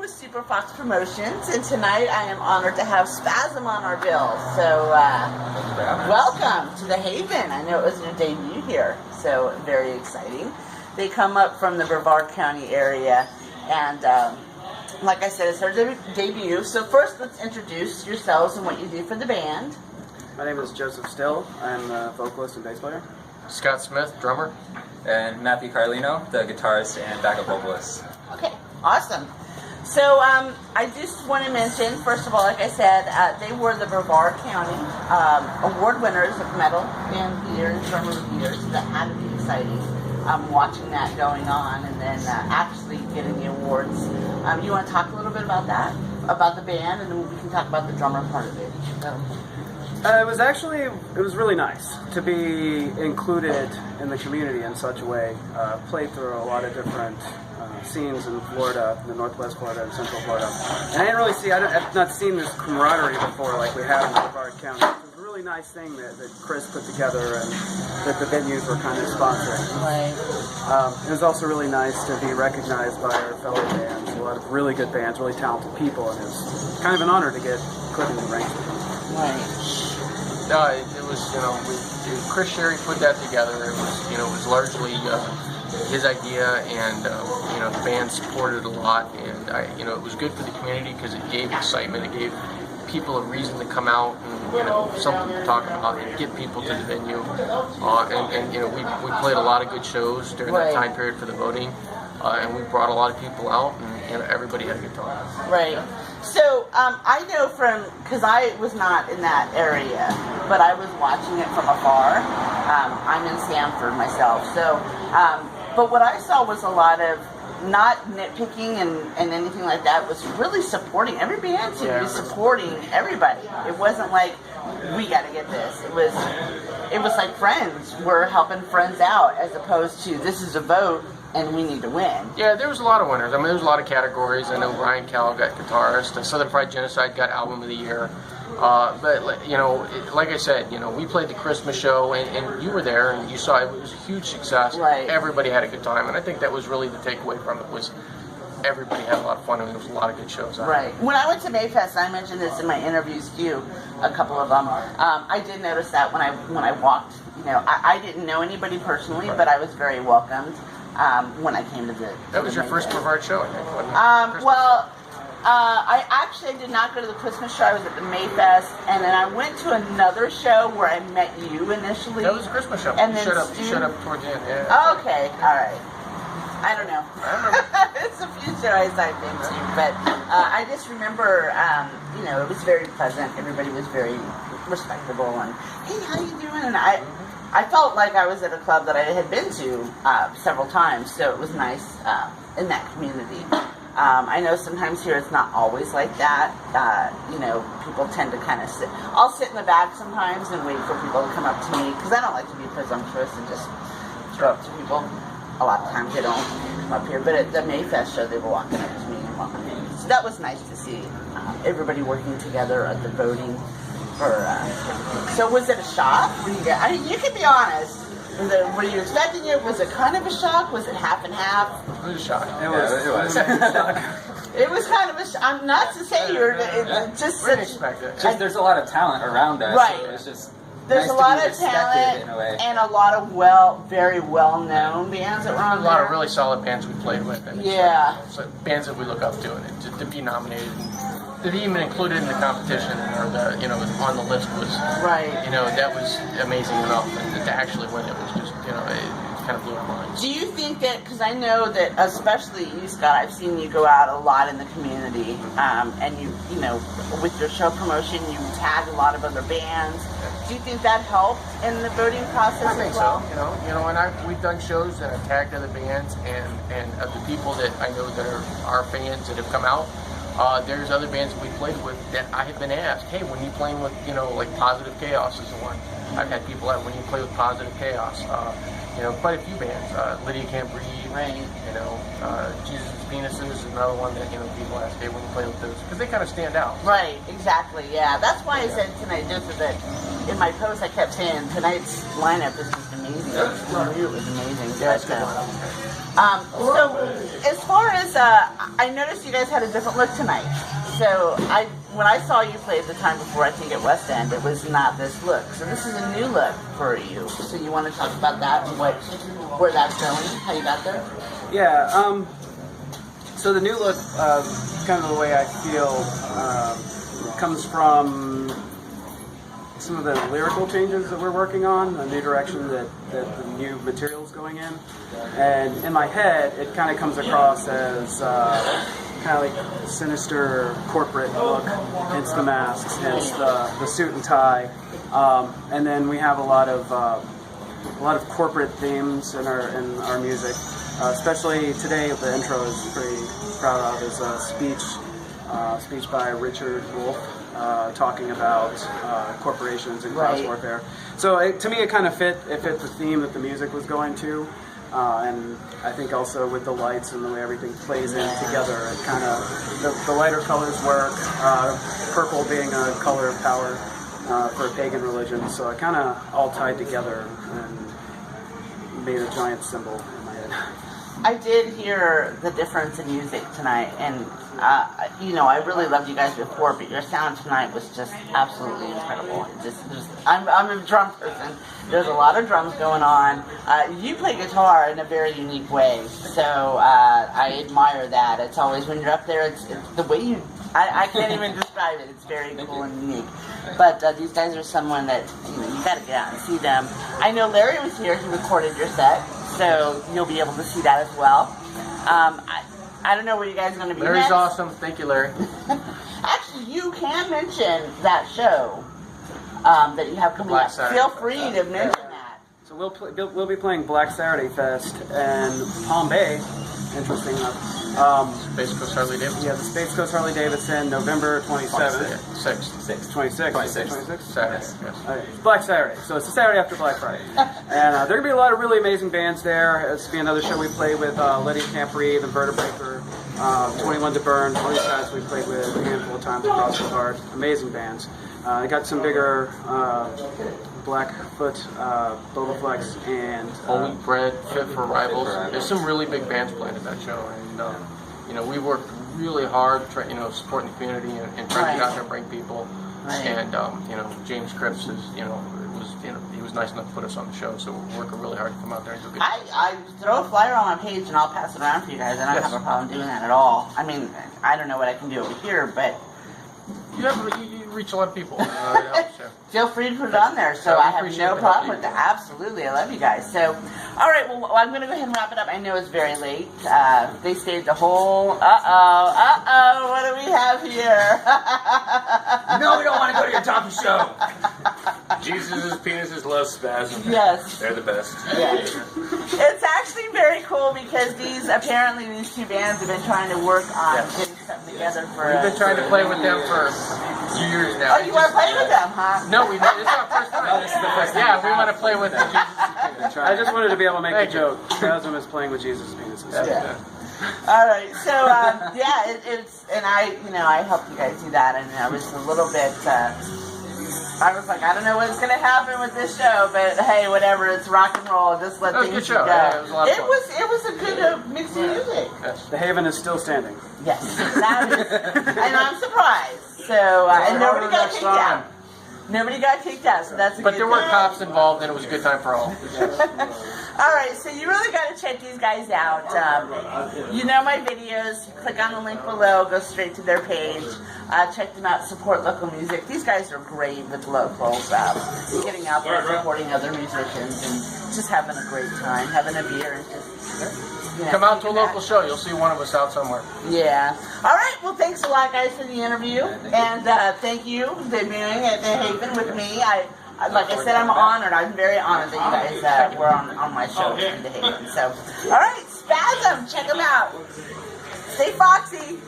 with Superfox Promotions, and tonight I am honored to have Spasm on our bill. So, welcome to the Haven. I know it was your debut here, so very exciting. They come up from the Brevard County area, and like I said, it's their debut. So first, let's introduce yourselves and what you do for the band. My name is Joseph Still. I'm a vocalist and bass player. Scott Smith, drummer. And Matthew Carlino, the guitarist and backup vocalist. Okay, awesome. So I just want to mention, first of all, like I said, they were the Brevard County award winners of Metal Band of the Year and Drummer of the Year, so that had to be exciting. Watching that going on and then actually getting the awards. You want to talk a little bit about that, about the band, and then we can talk about the drummer part of it. So. It was really nice to be included in the community in such a way. Played through a lot of different scenes in Florida, the Northwest Florida and Central Florida. And I didn't really I've not seen this camaraderie before like we have in Brevard County. It was a really nice thing that Chris put together and that the venues were kind of sponsoring. Right. It was also really nice to be recognized by our fellow bands, a lot of really good bands, really talented people, and it was kind of an honor to get put in the ranks. Right. No, it was, Chris Sherry put that together. It was largely his idea, and the band supported it a lot, and it was good for the community because it gave excitement. It gave people a reason to come out and something to talk about and get people to the venue. We played a lot of good shows during that time period for the voting, and we brought a lot of people out, and everybody had a good time. Right. So I know because I was not in that area, but I was watching it from afar. I'm in Sanford myself, so but what I saw was a lot of not nitpicking and anything like that. It was really supporting every band seemed to be supporting everybody. It wasn't like we got to get this. It was like friends were helping friends out as opposed to this is a vote and we need to win. Yeah, there was a lot of winners. I mean, there was a lot of categories. I know Ryan Cowell got guitarist. Southern Pride Genocide got album of the year. But like I said, we played the Christmas show, and you were there, and you saw it was a huge success. Right. Everybody had a good time, and I think that was really the takeaway from it was everybody had a lot of fun, and there was a lot of good shows on. Right. When I went to Mayfest, I mentioned this in my interviews to you, a couple of them. I did notice that when I walked, I didn't know anybody personally, but I was very welcomed when I came to the. That was your first Brevard show, I think. Wasn't it? I actually did not go to the Christmas show. I was at the Mayfest, and then I went to another show where I met you initially. That was a Christmas show. And you then showed up toward the end. Yeah. Okay, all right. I don't know. I remember. It's a few shows I've been to, but I just remember, it was very pleasant. Everybody was very respectable, and hey, how you doing? And I felt like I was at a club that I had been to several times, so it was nice in that community. I know sometimes here it's not always like that. People tend to kind of sit. I'll sit in the back sometimes and wait for people to come up to me because I don't like to be presumptuous and just go up to people. A lot of times they don't come up here, but at the Mayfest show they were walking up to me and welcoming me. So that was nice to see everybody working together at the voting for. So was it a shock? You can be honest. Were you expecting it? Was it kind of a shock? Was it half and half? It was a shock. It was. It was kind of a shock. I'm not to say you're just. Didn't expect it. Just there's a lot of talent around us. Right. So it's just. There's nice a lot to be of talent in a way. and a lot of very well-known bands that were on A there. lot of really solid bands we played with. And it's like bands that we look up to, and to be nominated, and to be even included in the competition or on the list was that was amazing enough, and to actually win it was just it kind of blew our minds. Do you think that, because I know that especially you, Scott, I've seen you go out a lot in the community, and you with your show promotion, you tag a lot of other bands. Do you think that helped in the voting process I think as well? so. And we've done shows and I've tagged other bands, and of the people that I know that are our fans that have come out, there's other bands that we played with that I have been asked, hey, when you playing with, like Positive Chaos is the one. I've had people out when you play with Positive Chaos. Quite a few bands. Lydia Can't Breathe. Right. Jesus' Penises is another one that people ask, hey, when you play with those, because they kind of stand out. Right, exactly, yeah. That's why I said tonight, just that in my post I kept saying tonight's lineup is just amazing. It was amazing. Yeah, it's a good lineup. So, as far as I noticed, you guys had a different look tonight. So, when I saw you play the time before, I think at West End, it was not this look. So, this is a new look for you. So, you want to talk about that and where that's going, how you got there? Yeah. So the new look, kind of the way I feel, comes from some of the lyrical changes that we're working on, a new direction that the new material's going in. And in my head, it kind of comes across as kind of like sinister corporate look, hence the masks, hence the suit and tie. And then we have a lot of corporate themes in our music. Especially today, the intro is pretty proud of is a speech by Richard Wolff talking about corporations and class warfare. So to me, it kind of fit the theme that the music was going to, and I think also with the lights and the way everything plays in together, it kind of the lighter colors work. Purple being a color of power for pagan religion, so it kind of all tied together and made a giant symbol in my head. I did hear the difference in music tonight, and I really loved you guys before, but your sound tonight was just absolutely incredible. I'm a drum person. There's a lot of drums going on. You play guitar in a very unique way, so I admire that. It's always when you're up there, it's the way you. I can't even describe it. It's very cool and unique. But these guys are someone that you got to get out and see them. I know Larry was here. He recorded your set. So you'll be able to see that as well. I don't know where you guys are going to be Larry's next. awesome. Thank you, Larry. Actually, you can mention that show that you have coming up. Feel free to mention that. So we'll be playing Black Saturday Fest in Palm Bay. Interesting enough. Space Coast Harley Davidson. Yeah, the Space Coast Harley Davidson, November 27th. 26th. Saturday, yes. Okay. It's Black Saturday, so it's the Saturday after Black Friday. And there are going to be a lot of really amazing bands there. It's going to be another show we play with Lydia Camp-Reeve and Vertebraker, 21 to Burn. All these guys we played with a handful of times across the board. Amazing bands. I got some bigger Blackfoot, Bobaflex, and Holy Bread, Fit for Rivals. There's some really big bands playing at that show, and we worked really hard, supporting the community and trying to get out there and bring people. And James Cripps is, he was nice enough to put us on the show, so we're working really hard to come out there and do good. I throw a flyer on my page and I'll pass it around for you guys. I don't have a problem doing that at all. I mean, I don't know what I can do over here, but you reach a lot of people. Feel free to put it on there, so I have no problem with that. Absolutely, I love you guys. So, all right, well, I'm going to go ahead and wrap it up. I know it's very late. They stayed the whole, what do we have here? No, we don't want to go to your talkie show. Jesus' penises love Spasm. Yes. They're the best. Yes. It's actually very cool because these two bands have been trying to work on getting something together for We've been trying to play with them for years now. Oh, you want to play with them, huh? No, it's our first time. No, this is the first time. Yeah, we want to play with Jesus. I just wanted to be able to make a joke. Spasm is playing with Jesus' penises. Yeah. All right, so it's and I helped you guys do that, and I was a little bit. I was like, I don't know what's going to happen with this show, but hey, whatever, it's rock and roll. Just let things go. Yeah, it was a lot of fun. It was a good mix of music. Yes. The Haven is still standing. Yes, that is, and I'm surprised. So and nobody got kicked out. Nobody got kicked out, so that's a But good there were thing. cops involved, and it was a good time for all. All right, so you really got to check these guys out. You know my videos. Click on the link below. Go straight to their page. Check them out. Support local music. These guys are great with locals. Getting out there, supporting other musicians, and just having a great time, having a beer, and just Come out to a local show. You'll see one of us out somewhere. Yeah. All right. Well, thanks a lot, guys, for the interview, and thank you for debuting at the Haven with me. Like I said, I'm honored. I'm very honored that you guys were on my show in the Haven. So, all right, Spasm, check them out. Stay foxy.